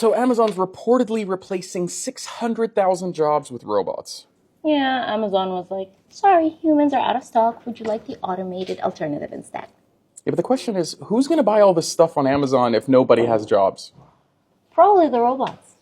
So Amazon's reportedly replacing 600,000 jobs with robots. Yeah, Amazon was like, sorry, humans are out of stock. Would you like the automated alternative instead? Yeah, but the question is, who's going to buy all this stuff on Amazon if nobody has jobs? Probably the robots.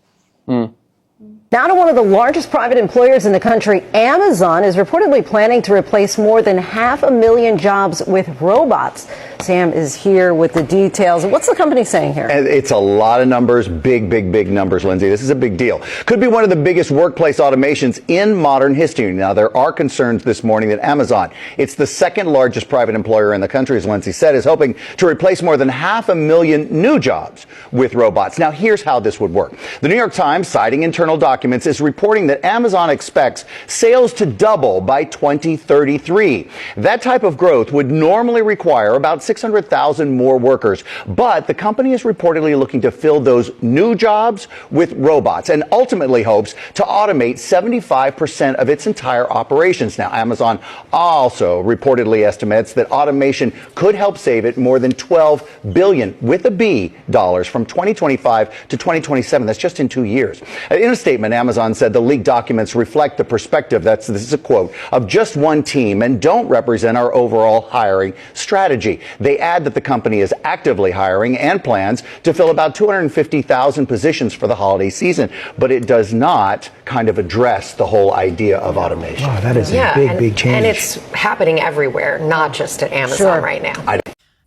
Now to one of the largest private employers in the country, Amazon is reportedly planning to replace more than 500,000 jobs with robots. Sam is here with the details. What's the company saying here? It's a lot of numbers, big numbers, Lindsay. This is a big deal. Could be one of the biggest workplace automations in modern history. Now, there are concerns this morning that Amazon, it's the second largest private employer in the country, as Lindsay said, is hoping to replace more than 500,000 new jobs with robots. Now, here's how this would work. The New York Times, citing internal documents, is reporting that Amazon expects sales to double by 2033. That type of growth would normally require about 600,000 more workers, but the company is reportedly looking to fill those new jobs with robots and ultimately hopes to automate 75% of its entire operations. Now, Amazon also reportedly estimates that automation could help save it more than $12 billion with a B dollars from 2025 to 2027. That's just in 2 years. In a statement, Amazon said the leaked documents reflect the perspective, this is a quote, of just one team and don't represent our overall hiring strategy. They add that the company is actively hiring and plans to fill about 250,000 positions for the holiday season, but it does not kind of address the whole idea of automation. Wow, that is a big change. And it's happening everywhere, not just at Amazon right now.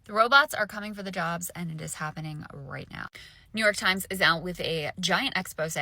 The robots are coming for the jobs, and it is happening right now. New York Times is out with a giant expose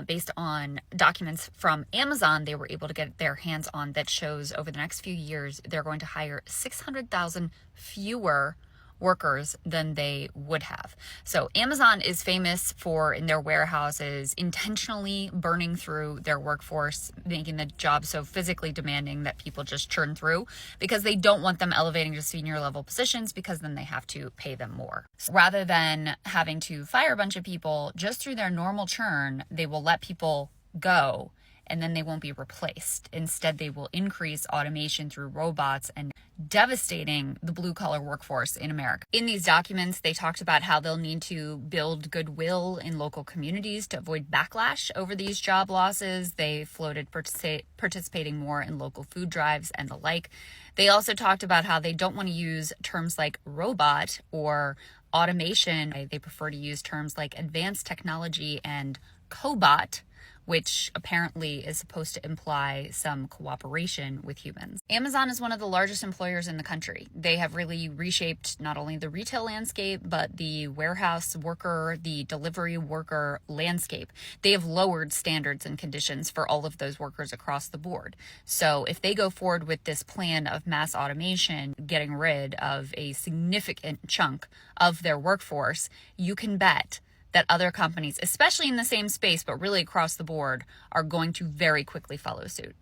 based on documents from Amazon they were able to get their hands on that shows over the next few years they're going to hire 600,000 fewer workers than they would have. So Amazon is famous for, in their warehouses, intentionally burning through their workforce, making the job so physically demanding that people just churn through because they don't want them elevating to senior level positions because then they have to pay them more. So rather than having to fire a bunch of people just through their normal churn, they will let people go and then they won't be replaced. Instead, they will increase automation through robots and devastating the blue-collar workforce in America. In these documents, they talked about how they'll need to build goodwill in local communities to avoid backlash over these job losses. They floated participating more in local food drives and the like. They also talked about how they don't want to use terms like robot or automation. They prefer to use terms like advanced technology and cobot, which apparently is supposed to imply some cooperation with humans. Amazon is one of the largest employers in the country. They have really reshaped not only the retail landscape, but the warehouse worker, the delivery worker landscape. They have lowered standards and conditions for all of those workers across the board. So if they go forward with this plan of mass automation, getting rid of a significant chunk of their workforce, you can bet that other companies, especially in the same space, but really across the board, are going to very quickly follow suit.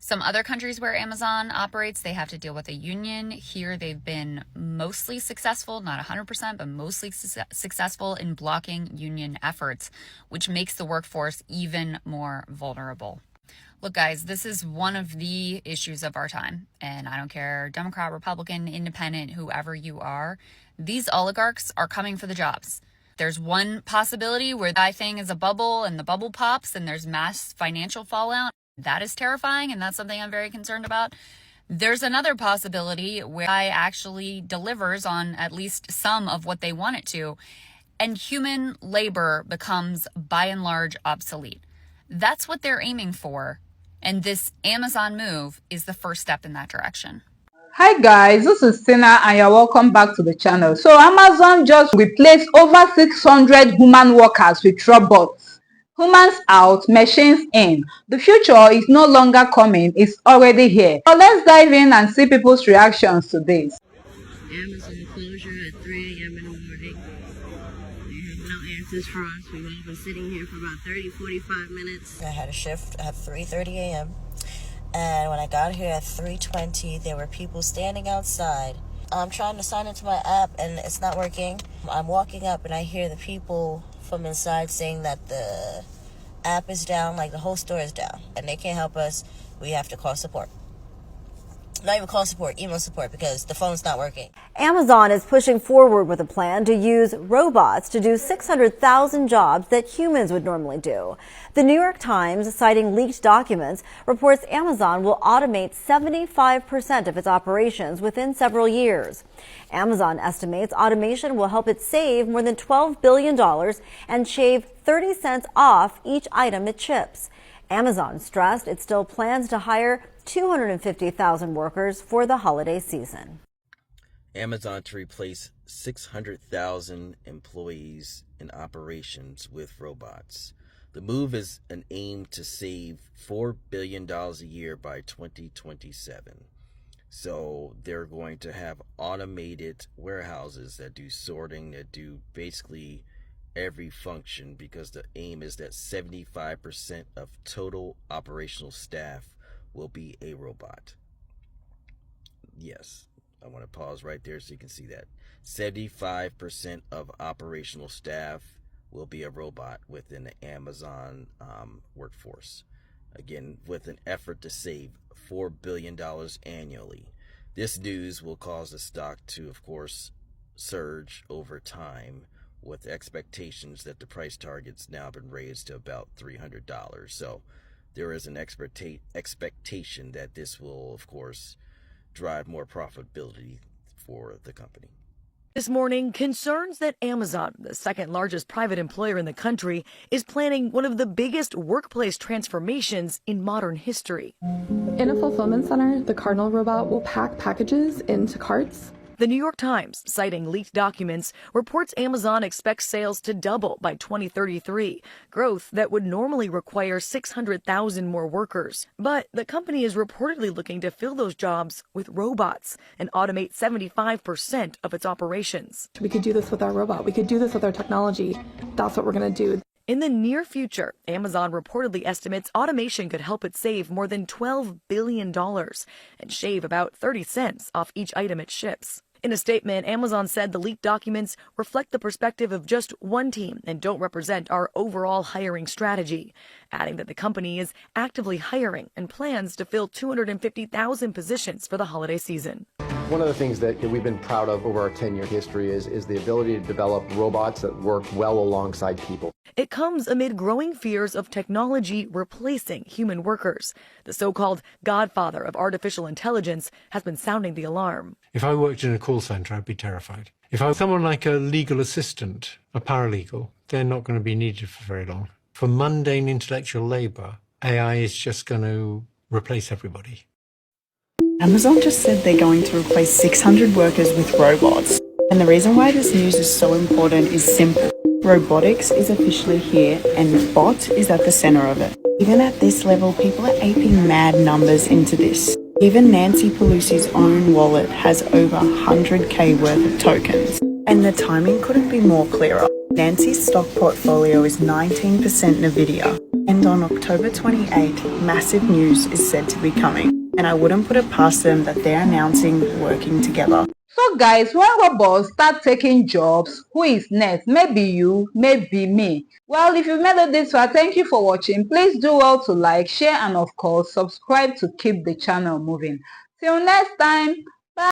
Some other countries where Amazon operates, they have to deal with a union. Here, they've been mostly successful, not 100%, but mostly successful in blocking union efforts, which makes the workforce even more vulnerable. Look, guys, this is one of the issues of our time, and I don't care, Democrat, Republican, Independent, whoever you are, these oligarchs are coming for the jobs. There's one possibility where the thing is a bubble and the bubble pops and there's mass financial fallout. That is terrifying, and that's something I'm very concerned about. There's another possibility where AI actually delivers on at least some of what they want it to, and human labor becomes by and large obsolete. That's what they're aiming for, and this Amazon move is the first step in that direction. Hi guys, this is Tina and you're welcome back to the channel. So Amazon just replaced over 600 human workers with robots. Humans out, machines in. The future is no longer coming, it's already here. So let's dive in and see people's reactions to this. Amazon closure at 3 a.m. in the morning. They have no answers for us. We've only been sitting here for about 30-45 minutes. I had a shift at 3:30 a.m. And when I got here at 3:20, there were people standing outside. I'm trying to sign into my app and it's not working. I'm walking up and I hear the people from inside saying that the app is down, like the whole store is down. And they can't help us. We have to call support. not even call support, email support, because the phone's not working. Amazon is pushing forward with a plan to use robots to do 600,000 jobs that humans would normally do. The New York Times, citing leaked documents, reports Amazon will automate 75% of its operations within several years. Amazon estimates automation will help it save more than $12 billion and shave 30 cents off each item it ships. Amazon stressed it still plans to hire 250,000 workers for the holiday season. Amazon to replace 600,000 employees in operations with robots. The move is an aim to save $4 billion a year by 2027. So they're going to have automated warehouses that do sorting, that do basically every function, because the aim is that 75% of total operational staff will be a robot. Yes, I want to pause right there so you can see that. 75% of operational staff will be a robot within the Amazon workforce. Again, with an effort to save $4 billion annually. This news will cause the stock to, of course, surge over time, with expectations that the price target's now been raised to about $300. So there is an expectation that this will, of course, drive more profitability for the company. This morning, concerns that Amazon, the second largest private employer in the country, is planning one of the biggest workplace transformations in modern history. In a fulfillment center, the Cardinal robot will pack packages into carts. The New York Times, citing leaked documents, reports Amazon expects sales to double by 2033, growth that would normally require 600,000 more workers. But the company is reportedly looking to fill those jobs with robots and automate 75% of its operations. We could do this with our robot. We could do this with our technology. That's what we're going to do. In the near future, Amazon reportedly estimates automation could help it save more than $12 billion and shave about 30 cents off each item it ships. In a statement, Amazon said the leaked documents reflect the perspective of just one team and don't represent our overall hiring strategy, adding that the company is actively hiring and plans to fill 250,000 positions for the holiday season. One of the things that we've been proud of over our 10-year history is the ability to develop robots that work well alongside people. It comes amid growing fears of technology replacing human workers. The so-called godfather of artificial intelligence has been sounding the alarm. If I worked in a call center, I'd be terrified. If I was someone like a legal assistant, a paralegal, they're not going to be needed for very long. For mundane intellectual labor, AI is just going to replace everybody. Amazon just said they're going to replace 600 workers with robots. And the reason why this news is so important is simple. Robotics is officially here and bot is at the center of it. Even at this level, people are aping mad numbers into this. Even Nancy Pelosi's own wallet has over 100k worth of tokens. And the timing couldn't be more clearer. Nancy's stock portfolio is 19% Nvidia. And on October 28, massive news is said to be coming. And I wouldn't put it past them that they're announcing working together. So guys, when robots start taking jobs, who is next? Maybe you, maybe me. Well, if you made it this far, thank you for watching. Please do well to like, share, and of course, subscribe to keep the channel moving. Till next time.